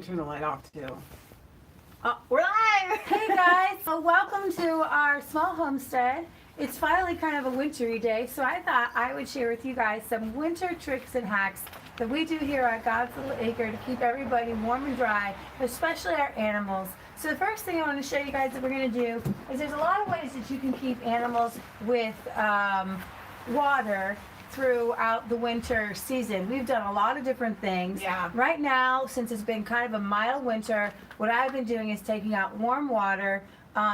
Turn the light off too. Oh, we're live! Hey guys, so welcome to our small homestead. It's finally kind of a wintry day, so I thought I would share with you guys some winter tricks and hacks that we do here at God's Little Acre to keep everybody warm and dry, especially our animals. So the first thing I want to show you guys that we're going to do is there's a lot of ways that you can keep animals with water throughout the winter season. We've done a lot of different things. Yeah. Right now, since it's been kind of a mild winter, what I've been doing is taking out warm water,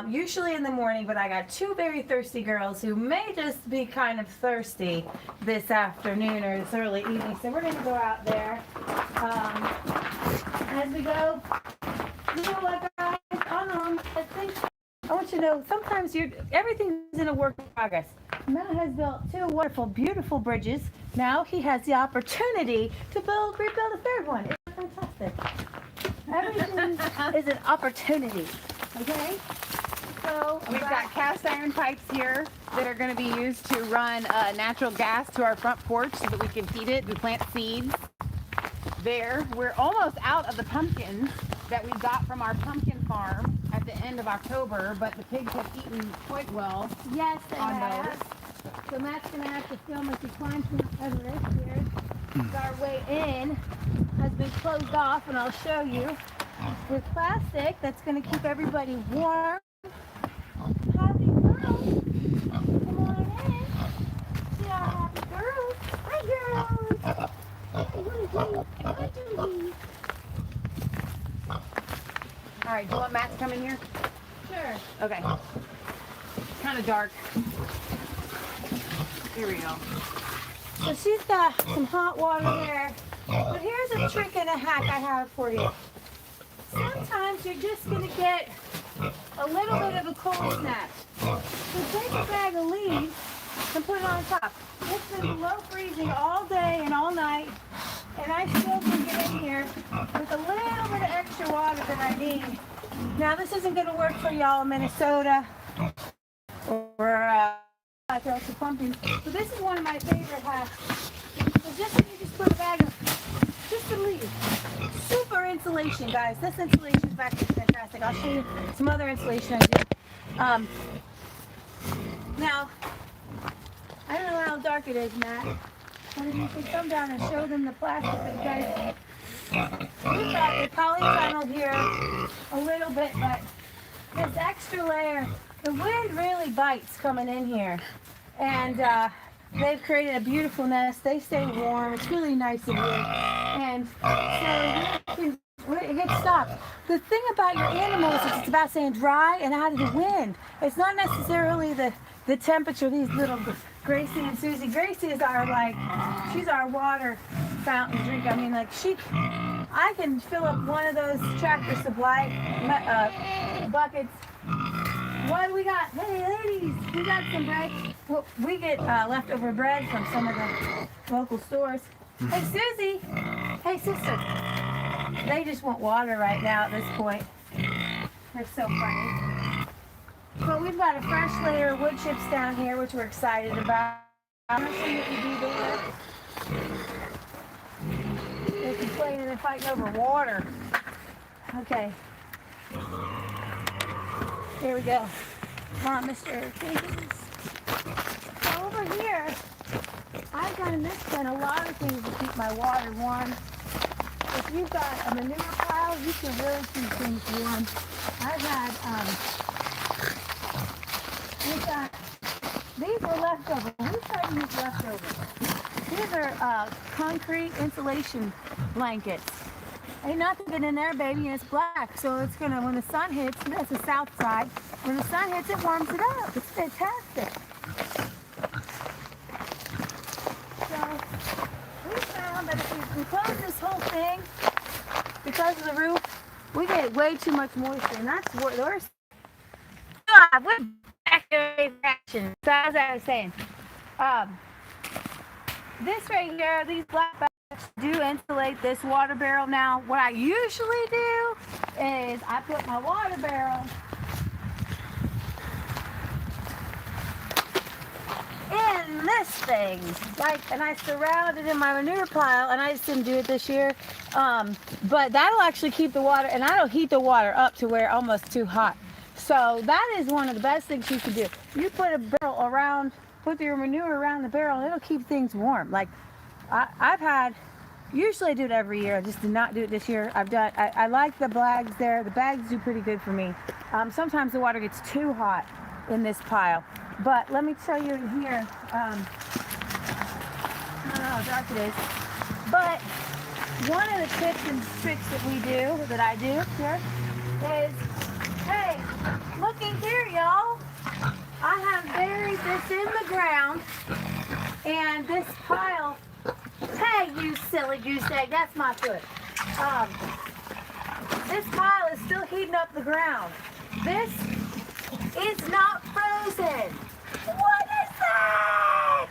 usually in the morning, but I got two very thirsty girls who may just be kind of thirsty this afternoon or this early evening. So we're going to go out there. As we go, you know what, guys? I want you to know, sometimes everything's in a work in progress. Matt has built two wonderful, beautiful bridges. Now he has the opportunity to rebuild a third one. It's fantastic. Everything is an opportunity. Okay? So We've got cast iron pipes here that are going to be used to run natural gas to our front porch so that we can feed it and plant seeds. There, we're almost out of the pumpkins that we got from our pumpkin farm at the end of October, but the pigs have eaten quite well. yes, they On have. So Matt's going to have to film as he climbs from Everest here. Our way in has been closed off, and I'll show you with plastic that's going to keep everybody warm. Happy girls, come on in. See our happy girls. Hi, girls. Hi, Judy. All right, do you want Matt to come in here? Sure. Okay. It's kind of dark. Here we go. So she's got some hot water there. But here's a trick and a hack I have for you. Sometimes you're just going to get a little bit of a cold snap. So take a bag of leaves and put it on top. It's been below freezing all day and all night, and I still can get in here with a little bit of extra water that I need. Now this isn't going to work for y'all in Minnesota or I throw some pumpkins, but this is one of my favorite hacks. So you just put a bag of just some leaves. Super insulation, guys. This insulation back is fantastic. I'll show you some other insulation I did. Now, I don't know how dark it is, Matt. But if you could come down and show them the plastic that you guys. We've got the polytunnel here a little bit, but this extra layer, the wind really bites coming in here. And they've created a beautiful nest. They stay warm. It's really nice in here. And so it gets stopped. The thing about your animals is it's about staying dry and out of the wind. It's not necessarily the temperature. These little Gracie and Susie. Gracie is she's our water fountain drink. I mean, I can fill up one of those Tractor Supply buckets. What do we got? Hey, ladies, we got some bread. Well, we get leftover bread from some of the local stores. Hey, Susie. Hey, sister. They just want water right now at this point. They're so funny. But we've got a fresh layer of wood chips down here, which we're excited about. I'm going to see what you do there. They're complaining and fighting over water. Okay. Here we go. Come on, Mr. Jenkins. So over here, I've done a lot of things to keep my water warm. If you've got a manure pile, you can really keep things warm. These were leftovers. We tried to use leftovers. These are concrete insulation blankets. Ain't nothing good in there, baby, and it's black. So it's gonna, when the sun hits, that's the south side. When the sun hits, it warms it up. It's fantastic. So we found that if we close this whole thing, because of the roof, we get way too much moisture, and that's the worst. We're back to reaction. So as I was saying, this right here, these black bags do insulate this water barrel. Now, what I usually do is I put my water barrel in this thing. Like, and I surrounded in my manure pile, and I just didn't do it this year. But that'll actually keep the water, and I don't heat the water up to where almost too hot. So that is one of the best things you can do. You put a barrel around, put your manure around the barrel, and it'll keep things warm. Like I've had, usually I do it every year. I just did not do it this year. I like the bags there. The bags do pretty good for me. Sometimes the water gets too hot in this pile. But let me tell you in here, I don't know how dark it is, but one of the tips and tricks that I do here is, hey, looking here, y'all. I have buried this in the ground, and this pile, hey, you silly goose egg, that's my foot. This pile is still heating up the ground. This is not frozen. What is that?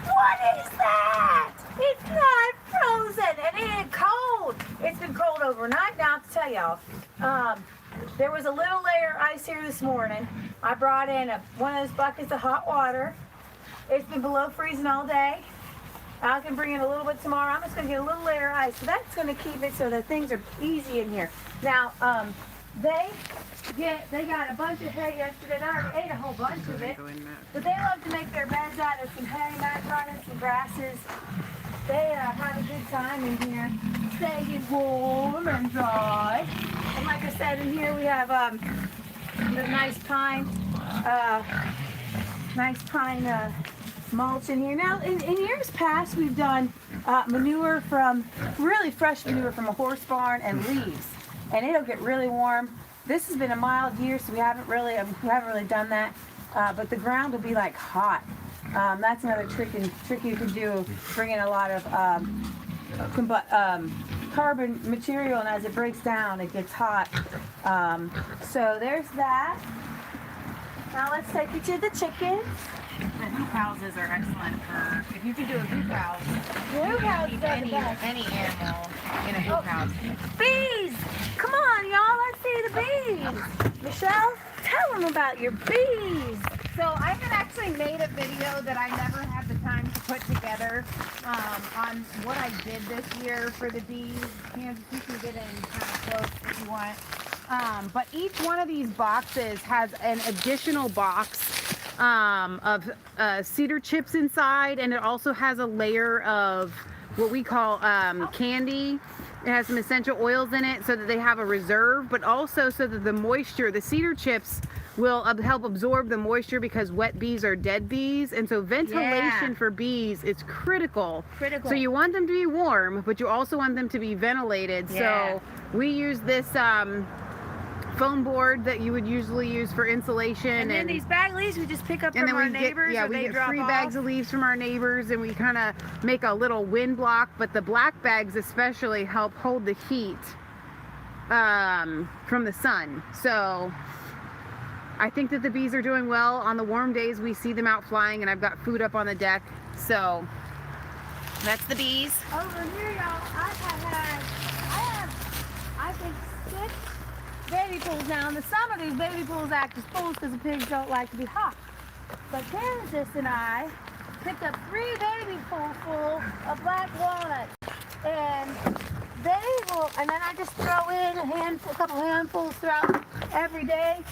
What is that? It's not frozen, and it ain't cold. It's been cold overnight. Now, to tell y'all, there was a little layer of ice here this morning. I brought in one of those buckets of hot water. It's been below freezing all day. I can bring in a little bit tomorrow. I'm just going to get a little layer of ice. So that's going to keep it so that things are easy in here. Now, they got a bunch of hay yesterday. I already ate a whole bunch of it. But they love to make their beds out of some hay, macron, and some grasses. They have a good time in here, staying warm and dry. And like I said, in here we have the nice pine mulch in here. Now, in years past, we've done manure really fresh manure from a horse barn and leaves, and it'll get really warm. This has been a mild year, so we haven't really done that. But the ground will be like hot. That's another trick you can do. Bring in a lot of carbon material, and as it breaks down, it gets hot. So there's that. Now let's take you to the chickens. The hoop houses are excellent for, if you can do a hoop house, Hoop house is the any best. animal in a hoop house. Bees! Come on, y'all, let's see the bees. Michelle, tell them about your bees. So I had actually made a video that I never had the time to put together on what I did this year for the bees. Kansas, you can get in kind of close if you want. But each one of these boxes has an additional box of cedar chips inside, and it also has a layer of what we call candy. It has some essential oils in it so that they have a reserve, but also so that the moisture, the cedar chips, will help absorb the moisture, because wet bees are dead bees, and so ventilation for bees is critical. So you want them to be warm, but you also want them to be ventilated. So we use this foam board that you would usually use for insulation, And then these bag leaves we just pick up from our neighbors, or we they get drop free off. bags of leaves from our neighbors, and we kind of make a little wind block. But the black bags especially help hold the heat from the sun. So I think that the bees are doing well. On the warm days, we see them out flying, and I've got food up on the deck. So that's the bees. Over here, y'all, I have, I think, 6 baby pools now. In the summer, these baby pools act as pools because the pigs don't like to be hot. But Kansas and I picked up 3 baby pools full of black walnuts. And they will, and then I just throw in a couple handfuls throughout every day.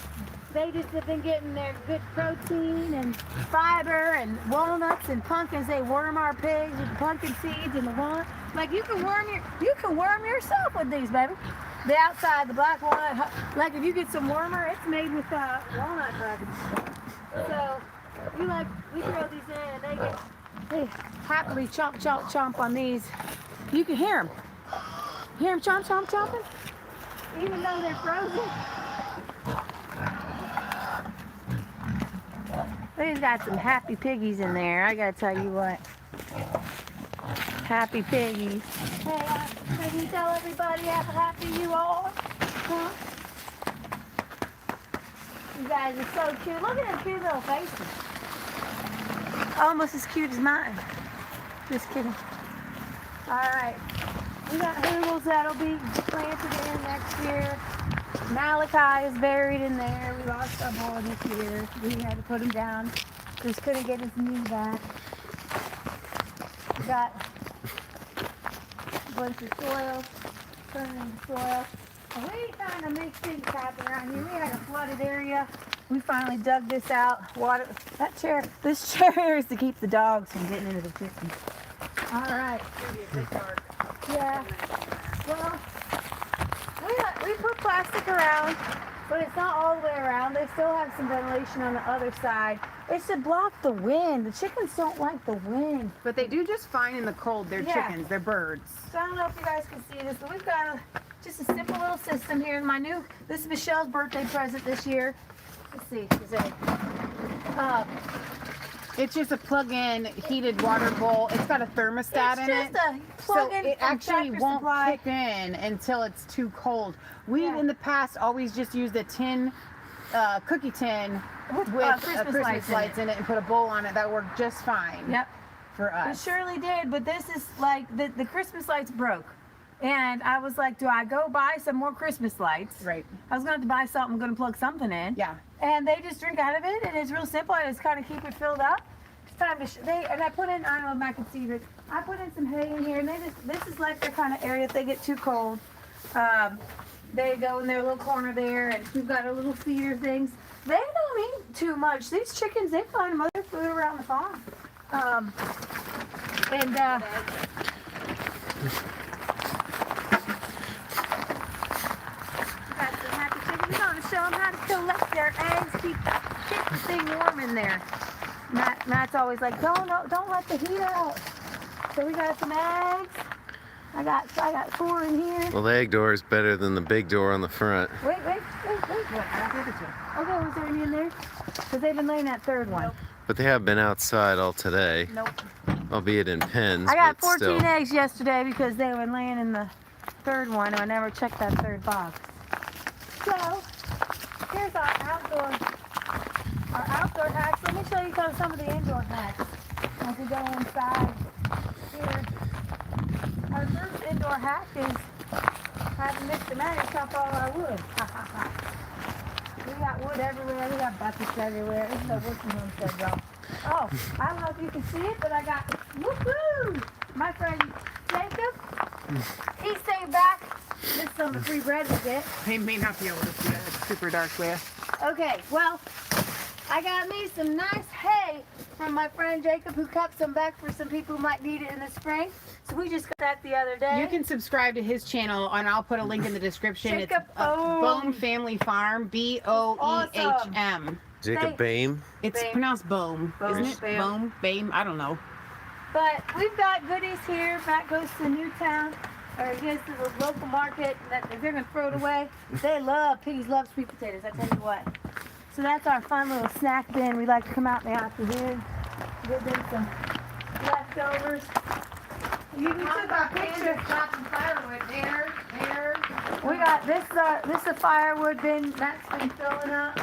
They just have been getting their good protein and fiber and walnuts and pumpkins. They worm our pigs with the pumpkin seeds and the walnut. Like you can worm yourself with these, baby. The outside, the black walnut. Like if you get some wormer, it's made with walnut buds. So we throw these in, and they happily chomp on these. You can hear them. Hear them chomping? Even though they're frozen. We've got some happy piggies in there. I gotta tell you what. Happy piggies. Hey, can you tell everybody how happy you are? Huh? You guys are so cute. Look at them cute little faces. Almost as cute as mine. Just kidding. Alright. We got hoogles that'll be planted in next year. Malachi is buried in there. We lost our boy this year. We had to put him down. Just couldn't get his knee back. Got a bunch of soil, turning into soil. And we kind of make things happen around here. We had a flooded area. We finally dug this out. Water. This chair here is to keep the dogs from getting into the chickens. All right. Yeah. Well, we put plastic around, but it's not all the way around. They still have some ventilation on the other side. It's to block the wind. The chickens don't like the wind. But they do just fine in the cold. They're chickens. They're birds. So I don't know if you guys can see this, but we've got just a simple little system here. This is Michelle's birthday present this year. Let's see. It's just a plug-in heated water bowl. It's got a thermostat in it. It's just a plug-in. So it actually won't Supply. kick in until it's too cold. We've in the past always just used a tin, cookie tin with Christmas lights in it and put a bowl on it. That worked just fine. Yep. For us. It surely did, but this is like the Christmas lights broke. And I was like, do I go buy some more Christmas lights? Right. I was going to have to buy something, I'm going to plug something in. Yeah. And they just drink out of it, and it's real simple. I just kind of keep it filled up. It's time to, and I put in, I don't know if I can see this, I put in some hay in here, and this is like their kind of area if they get too cold. They go in their little corner there, and we've got our little feeder things. They don't eat too much. These chickens, they find other food around the farm. We're going to show them how to collect their eggs, keep the thing warm in there. Matt's always like, don't let the heat out. So we got some eggs. I got 4 in here. Well, the egg door is better than the big door on the front. Wait. What? I'll give it to you. Okay, was there any in there? Because they've been laying that third one. Nope. But they have been outside all today. Nope. Albeit in pens. I got but 14 still. eggs yesterday because they were laying in the third one, and I never checked that third box. So, here's our outdoor hacks. Let me show you some of the indoor hacks as we go inside here. Our first indoor hack is having Mr. Maia chop all our wood. We got wood everywhere. We got buckets everywhere. This is a working homestead, y'all. Oh, I don't know if you can see it, but I got, woohoo! My friend Jacob, he stayed back. This is some of the free bread we get. They may not be able to see it. It's super dark there. Okay, well, I got me some nice hay from my friend Jacob, who cut some back for some people who might need it in the spring. So we just got that the other day. You can subscribe to his channel, and I'll put a link in the description. Jacob it's Boehm Family Farm, Boehm. Jacob Boehm? It's pronounced Boehm, isn't it? Boehm. Boehm, I don't know. But we've got goodies here. Matt goes to Newtown, or he goes to the local market. That if they're gonna throw it away, piggies love sweet potatoes. I tell you what. So that's our fun little snack bin. We like to come out in the afternoon, get them some leftovers. You took our picture. Chopping firewood there. We got this. This is a firewood bin that's been filling up.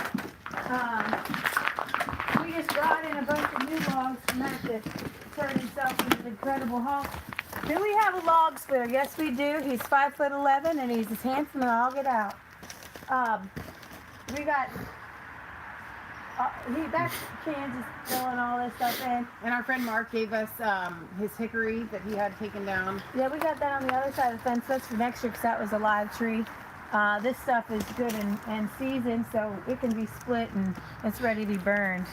We just brought in a bunch of new logs for Matt to turn himself into an incredible haul. Do we have a log splitter? Yes, we do. He's 5'11" and he's as handsome as I'll get out. We got. That's Kansas filling all this stuff in. And our friend Mark gave us his hickory that he had taken down. Yeah, we got that on the other side of the fence. That's for next year because that was a live tree. This stuff is good and seasoned, so it can be split and it's ready to be burned.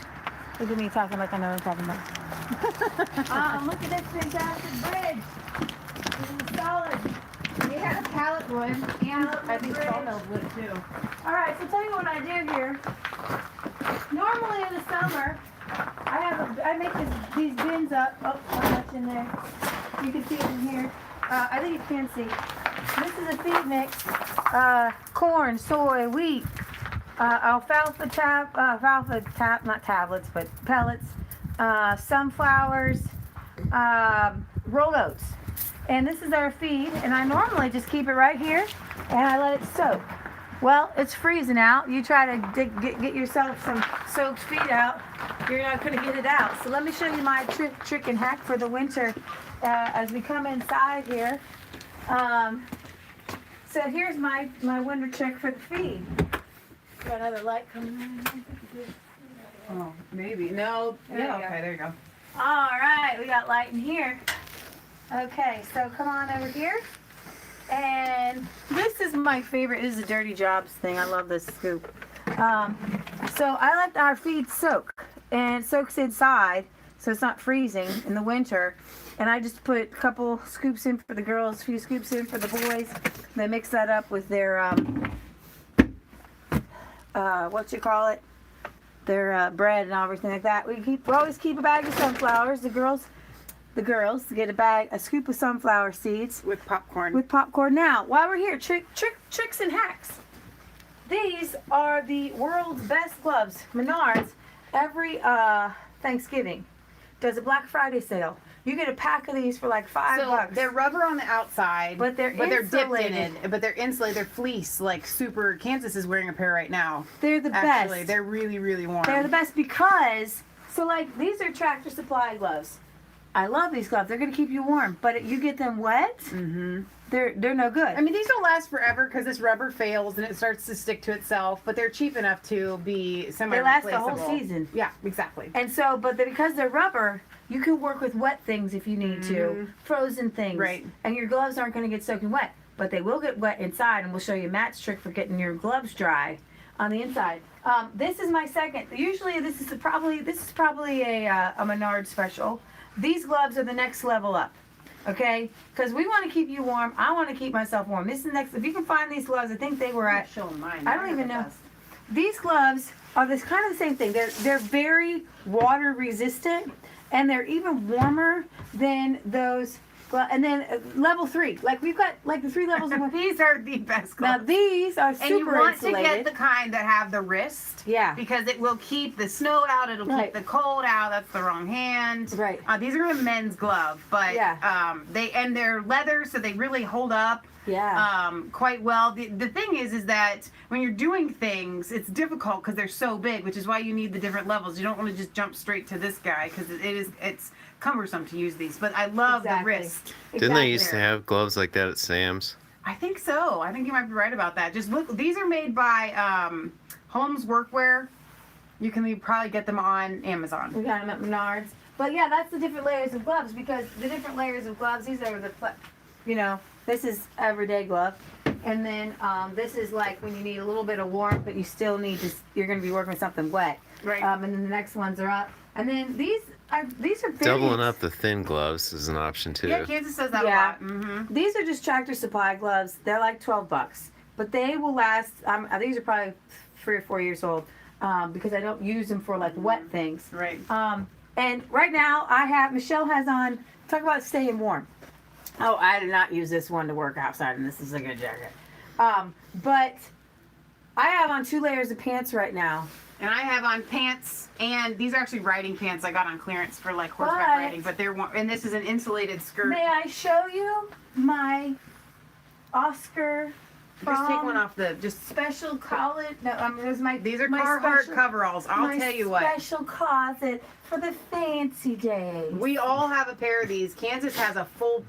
Look at me talking like I know what I'm talking about. Look at this fantastic bridge. This is solid. We have pallet wood and I think sawmill wood too. All right, so tell you what I do here. Normally in the summer, I make these bins up. Oh, not much in there. You can see it in here. I think you can see. This is a feed mix. Corn, soy, wheat, alfalfa, not tablets, but pellets, sunflowers, rolled oats. And this is our feed, and I normally just keep it right here, and I let it soak. Well, it's freezing out. You try to get yourself some soaked feed out, you're not going to get it out. So let me show you my trick and hack for the winter as we come inside here. So here's my winter trick for the feed. Got another light coming in. Oh, maybe. No. There you Yeah, go. okay, there you go. All right, we got light in here. Okay, so come on over here. And this is my favorite. This is a Dirty Jobs thing. I love this scoop. So I let our feed soak, and it soaks inside, so it's not freezing in the winter. And I just put a couple scoops in for the girls, a few scoops in for the boys. They mix that up with their their bread and everything like that. We always keep a bag of sunflowers. The girls get a scoop of sunflower seeds With popcorn. with popcorn. Now, while we're here, tricks and hacks. These are the world's best gloves. Menards, every Thanksgiving, does a Black Friday sale. You get a pack of these for like $5. They're rubber on the outside, But they're dipped in insulated. it. But they're insulated. They're fleece, like super. Kansas is wearing a pair right now. They're the Actually, best. they're really, really warm. They're the best because, so like, these are Tractor Supply gloves. I love these gloves. They're going to keep you warm. But you get them wet, they're no good. I mean, these don't last forever because this rubber fails and it starts to stick to itself. But they're cheap enough to be they last the semi-replaceable. whole season. Yeah, exactly. And so, because they're rubber, you can work with wet things if you need to, frozen things. Right. And your gloves aren't going to get soaking wet, but they will get wet inside, and we'll show you Matt's trick for getting your gloves dry on the inside. This is my second. Usually, this is probably a Menard special. These gloves are the next level up. Okay, because we want to keep you warm. I want to keep myself warm. This is next. If you can find these gloves, I think they were at. Showing mine. I don't even know. These gloves are this kind of the same thing. They're very water resistant, and they're even warmer than those. And then level 3, like we've got like the 3 levels. These are the best Now gloves. these are super And you want insulated. to get the kind that have the wrist. Yeah. Because it will keep the snow out. It'll Right. keep the cold out. That's the wrong hand. Right. These are a men's glove, but Yeah. they're leather, so they really hold up. Yeah. Quite well. The thing is that when you're doing things, it's difficult because they're so big, which is why you need the different levels. You don't want to just jump straight to this guy because it's cumbersome to use these. But I love the wrist. Didn't they used to There. have gloves like that at Sam's? I think so. I think you might be right about that. Just look. These are made by Holmes Workwear. You can probably get them on Amazon. We got them at Menards. But yeah, that's the different layers of gloves, because the different layers of gloves, these are this is everyday glove. And then this is like when you need a little bit of warmth, but you still need to, you're going to be working with something wet. Right. And then the next ones are up. And then these are very... Doubling up the thin gloves is an option too. Yeah, Kansas says that Yeah. a lot. Mm-hmm. These are just Tractor Supply gloves. They're like $12, but they will last. These are probably 3 or 4 years old because I don't use them for like wet things. Right. And right now Michelle has on. Talk about staying warm. Oh, I did not use this one to work outside, and this is a good jacket. But I have on 2 layers of pants right now. And I have on pants, and these are actually riding pants I got on clearance for like horseback But- riding, but they're warm. And this is an insulated skirt. May I show you my Oscar Just take one off the special closet? No, it was my. These are my Carhartt special- coveralls. I'll my tell you what. Special closet for the fancy days. We all have a pair of these. Kansas has a full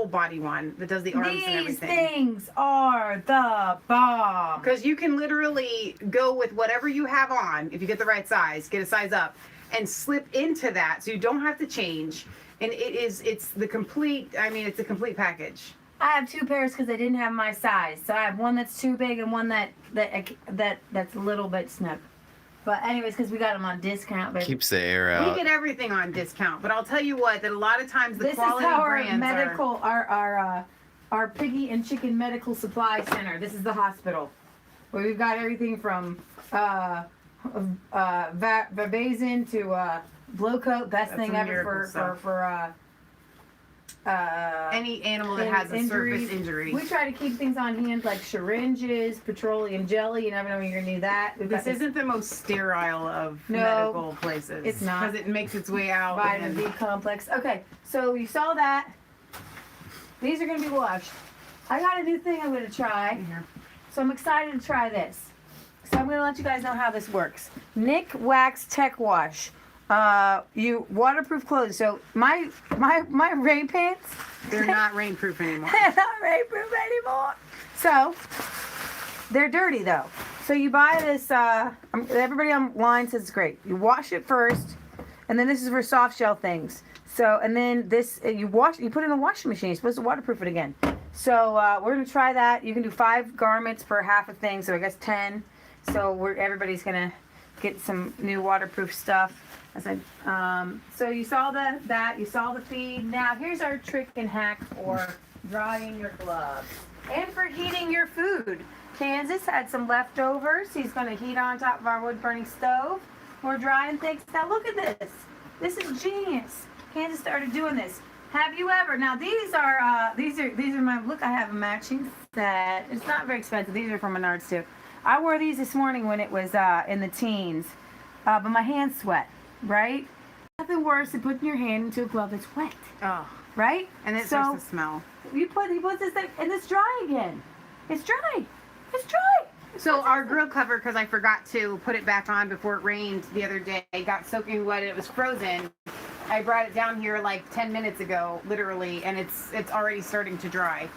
body one that does the arms and These everything. things are the bomb. Because you can literally go with whatever you have on, if you get the right size, get a size up, and slip into that so you don't have to change. And it's the complete package. I have 2 pairs because I didn't have my size. So I have one that's too big and one that's a little bit snug. But anyways, because we got them on discount. But Keeps the air We out. get everything on discount, but I'll tell you what, that a lot of times the this is quality how our brands medical, our piggy and chicken medical supply center. This is the hospital where we've got everything from Vabazin to Blowcoat. Best That's thing some ever miracle stuff. for any animal that has a surface injury. We try to keep things on hand like syringes, petroleum jelly. You never know when you're gonna need that. We've got This isn't the most sterile of No, medical places. it's not. Because it makes its way out. vitamin and B complex. Okay, so you saw that. These are gonna be washed. I got a new thing I'm gonna try. Here. So I'm excited to try this. So I'm gonna let you guys know how this works. Nick Wax Tech Wash. You waterproof clothes. So my rain pants, They're not rainproof anymore. they're not rainproof anymore. So they're dirty though. So you buy this, everybody online says it's great. You wash it first, and then this is for soft shell things. So, and then this, you put it in a washing machine. You're supposed to waterproof it again. So we're going to try that. You can do 5 garments per half a thing, so I guess 10. So everybody's going to get some new waterproof stuff. So you saw that, you saw the feed. Now here's our trick and hack for drying your gloves and for heating your food. Kansas had some leftovers. He's going to heat on top of our wood burning stove. We're drying things. Now look at this. This is genius. Kansas started doing this. Have you ever? Now these are my look. I have a matching set. It's not very expensive. These are from Menards too. I wore these this morning when it was in the teens, but my hands sweat. Right? Nothing worse than putting your hand into a glove that's wet. Oh. Right? And it starts to smell. He puts this thing, and it's dry again. It's dry. It's dry. So our grill cover, because I forgot to put it back on before it rained the other day, got soaking wet and it was frozen. I brought it down here like 10 minutes ago, literally, and it's already starting to dry.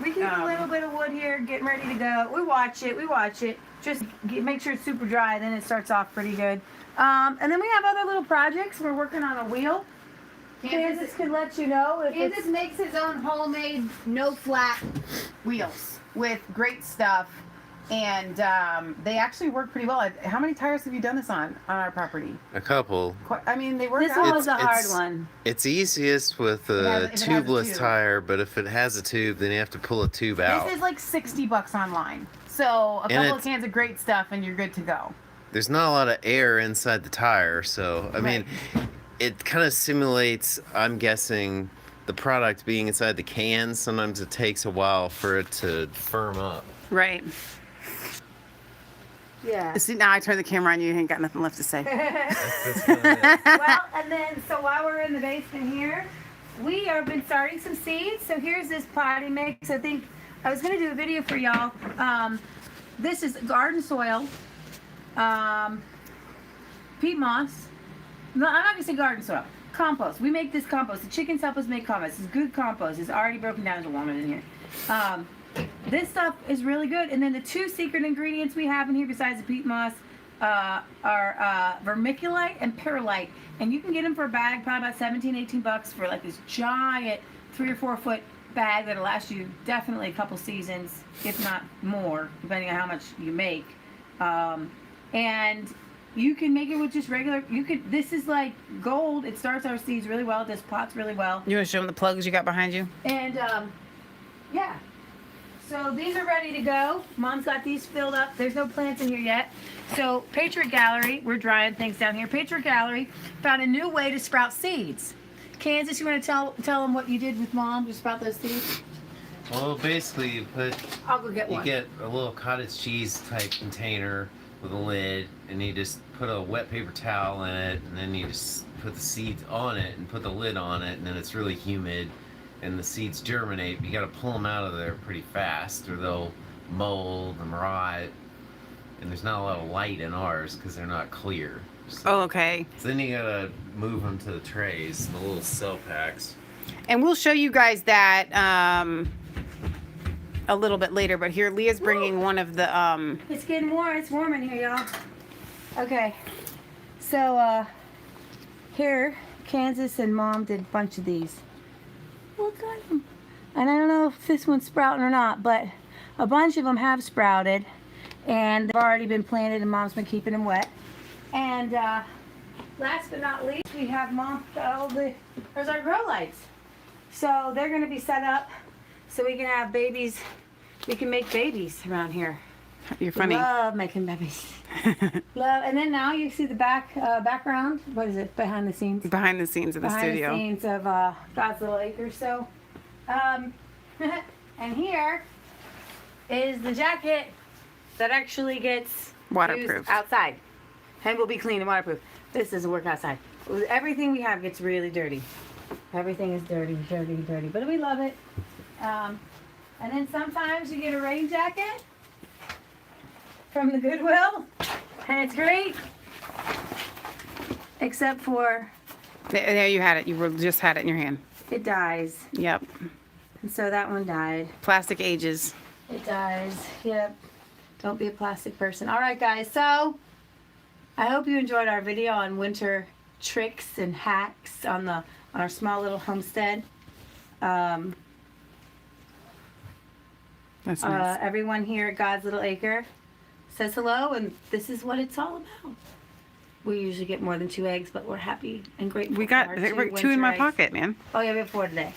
We keep a little bit of wood here, getting ready to go. We watch it. Just make sure it's super dry, then it starts off pretty good. And then we have other little projects. We're working on a wheel. Kansas can let you know if Kansas makes his own homemade, no flat wheels with great stuff, and they actually work pretty well. How many tires have you done this on our property? A couple. I mean, they work this out. one was a hard one. It's easiest with a tubeless tire, but if it has a tube, then you have to pull a tube out. This is like $60 online. So a couple of cans of great stuff, and you're good to go. There's not a lot of air inside the tire, so I mean, it kind of simulates, I'm guessing, the product being inside the can. Sometimes it takes a while for it to firm up. Right. Yeah. See, now I turn the camera on you, ain't got nothing left to say. Well, and then, so while we're in the basement here, we have been starting some seeds. So here's this potty mix. I think I was going to do a video for y'all. This is garden soil, peat moss. No, I'm not going to say garden soil. Compost. We make this compost. The chickens help us make compost. It's good compost. It's already broken down. There's a woman in here. This stuff is really good. And then the 2 secret ingredients we have in here besides the peat moss are vermiculite and perlite. And you can get them for a bag, probably about $17-18 for like this giant 3 or 4 foot bag that'll last you definitely a couple seasons, if not more, depending on how much you make. And you can make it with just regular, this is like gold. It starts our seeds really well. It does pots really well. You want to show them the plugs you got behind you? And, yeah. So these are ready to go. Mom's got these filled up. There's no plants in here yet. So Patriot Gallery, we're drying things down here. Patriot Gallery found a new way to sprout seeds. Kansas, you want to tell them what you did with Mom to sprout those seeds? Well, basically, you I'll go get one. get a little cottage cheese type container with a lid, and you just put a wet paper towel in it, and then you just put the seeds on it and put the lid on it, and then it's really humid, and the seeds germinate. But you got to pull them out of there pretty fast, or they'll mold and rot. And there's not a lot of light in ours because they're not clear. So, Oh, okay. so then you gotta move them to the trays, the little cell packs. And we'll show you guys that a little bit later. But here, Leah's bringing one of the It's getting warm. It's warm in here, y'all. Okay. So, here, Kansas and Mom did a bunch of these. Look at them. And I don't know if this one's sprouting or not, but a bunch of them have sprouted. And they've already been planted, and Mom's been keeping them wet. And last but not least, we have Mom got all there's our grow lights. So they're going to be set up so we can have babies. We can make babies around here. You're funny. Love making babies. Love. And then now you see the background. What is it? Behind the scenes. Behind the scenes of the studio. Behind the scenes of God's Little Acres. So, and here is the jacket that actually gets Waterproof. used outside. And will be clean and waterproof. This doesn't work outside. Everything we have gets really dirty. Everything is dirty, dirty, dirty. But we love it. And then sometimes you get a rain jacket from the Goodwill. And it's great. Except for There you had it. You just had it in your hand. it dies. Yep. And so that one died. Plastic ages. It dies. Yep. Don't be a plastic person. All right, guys. So I hope you enjoyed our video on winter tricks and hacks on our small little homestead. That's nice. Everyone here at God's Little Acre says hello, and this is what it's all about. We usually get more than 2 eggs, but we're happy and grateful. We got for our 2 in winter my eggs. pocket, man. Oh yeah, we have 4 today.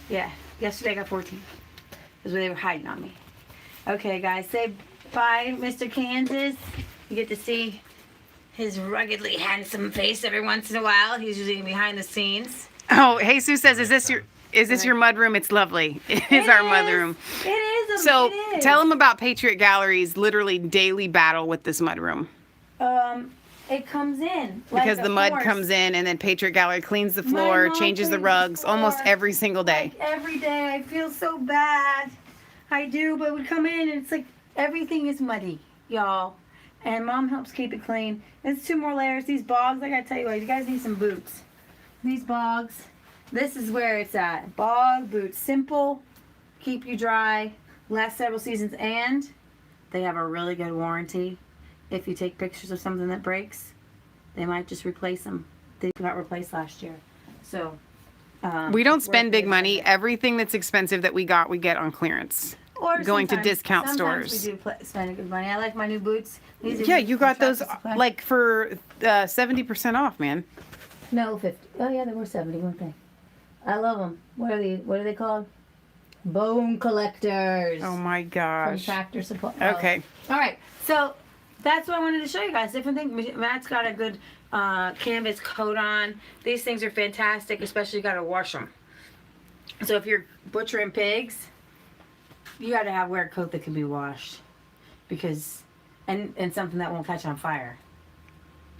Yeah, yesterday I got 14 because they were hiding on me. Okay, guys, say bye, Mr. Kansas. You get to see his ruggedly handsome face every once in a while. He's usually behind the scenes. Oh, Jesus says, is this your mud room? It's lovely. It is our mud room. It is. So it is. tell them about Patriot Gallery's literally daily battle with this mud room. It comes in like Because the mud comes in, and then Patriot Gallery cleans the floor, mom changes the cleans the rugs almost floor. every single day. Like every day. I feel so bad. I do, but we come in and it's like everything is muddy, y'all. And Mom helps keep it clean. It's 2 more layers. These bogs, I gotta tell you what, you guys need some boots. These bogs, this is where it's at. Bog boots, simple, keep you dry, last several seasons, and they have a really good warranty. If you take pictures of something that breaks, they might just replace them. They got replaced last year. So We don't it's spend worth big it. money. Everything that's expensive that we get on clearance. Or going to sometimes- discount sometimes stores. we do spend good money. I like my new boots. These are Yeah, new you from got those Tractor Supply. like for 70% off, man. No, 50. Oh yeah, they were 70, weren't they? I love them. What are they called? Bone collectors. Oh my From gosh. Tractor Supply. Okay. All right. So that's what I wanted to show you guys. Different things. Matt's got a good canvas coat on. These things are fantastic, especially you got to wash them. So if you're butchering pigs, you got to wear a coat that can be washed, because and something that won't catch on fire.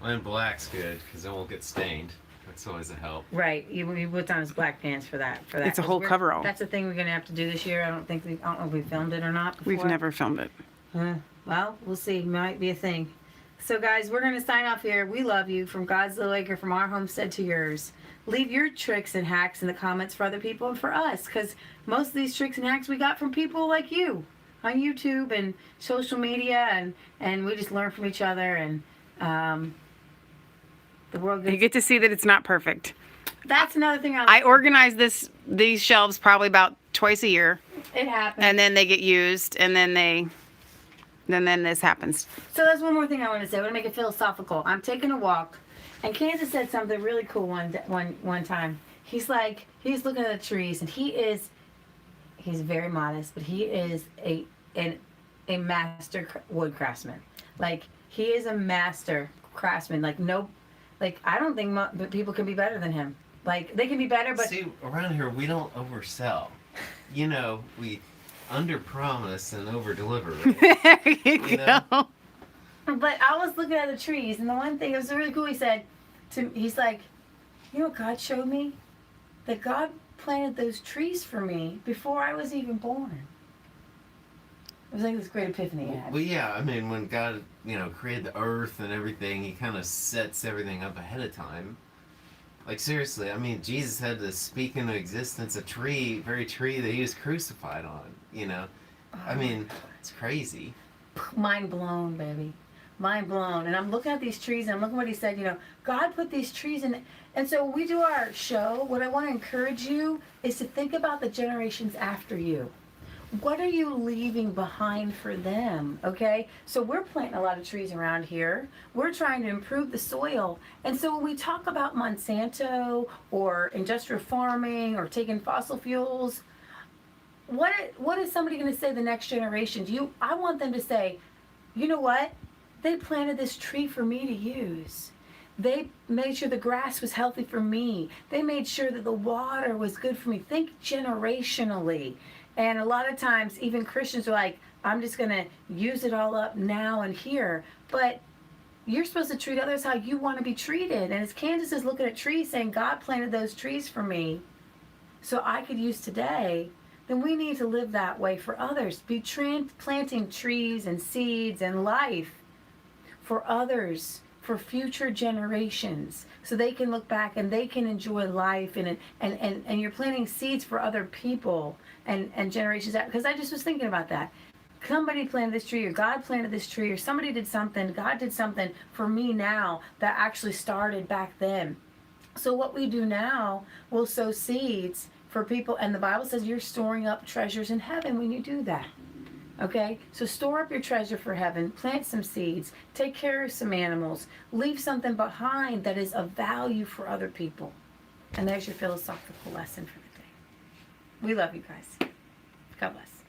And black's good because it won't get stained. That's always a help. Right. He puts on his black pants for that. It's a 'Cause whole we're- coverall. That's the thing we're gonna have to do this year. I don't know if we filmed it or not before. We've never filmed it. Well, we'll see. Might be a thing. So guys, we're gonna sign off here. We love you from God's Little Acre, from our homestead to yours. Leave your tricks and hacks in the comments for other people and for us, because most of these tricks and hacks we got from people like you on YouTube and social media, and we just learn from each other, and the world You gets. get to see that it's not perfect. That's another thing I organize these shelves probably about twice a year, It happens. and then they get used, and then this happens. So that's one more thing I want to say. I want to make it philosophical. I'm taking a walk, and Kansas said something really cool one time. He's looking at the trees, and he's very modest, but he is a master wood craftsman. Like, he is a master craftsman. I don't think people can be better than him. Like, they can be better, but See, around here we don't oversell. You know, we under-promise and over-deliver. There you You know? go. But I was looking at the trees, and the one thing, it was really cool, he said, he's like, you know what God showed me? That God planted those trees for me before I was even born. It was like this great epiphany he had. Well, yeah, I mean, when God, created the earth and everything, he kind of sets everything up ahead of time. Like, seriously, I mean, Jesus had to speak into existence a very tree that he was crucified on, I mean, it's crazy. Mind blown, baby. Mind blown. And I'm looking at these trees, and I'm looking at what he said, God put these trees in. And so when we do our show, what I want to encourage you is to think about the generations after you. What are you leaving behind for them, okay? So we're planting a lot of trees around here. We're trying to improve the soil. And so when we talk about Monsanto or industrial farming or taking fossil fuels, what is somebody going to say the next generation? I want them to say, you know what? They planted this tree for me to use. They made sure the grass was healthy for me. They made sure that the water was good for me. Think generationally. And a lot of times, even Christians are like, I'm just going to use it all up now and here. But you're supposed to treat others how you want to be treated. And as Candace is looking at trees saying, God planted those trees for me so I could use today, then we need to live that way for others. Be planting trees and seeds and life for others, for future generations, so they can look back and they can enjoy life, and you're planting seeds for other people and generations out. Because I just was thinking about that. somebody planted this tree, or God planted this tree, or somebody did something, God did something for me now that actually started back then. So what we do now, we'll sow seeds for people, and the Bible says you're storing up treasures in heaven when you do that. Okay, so store up your treasure for heaven, plant some seeds, take care of some animals, leave something behind that is of value for other people. And there's your philosophical lesson for the day. We love you guys. God bless.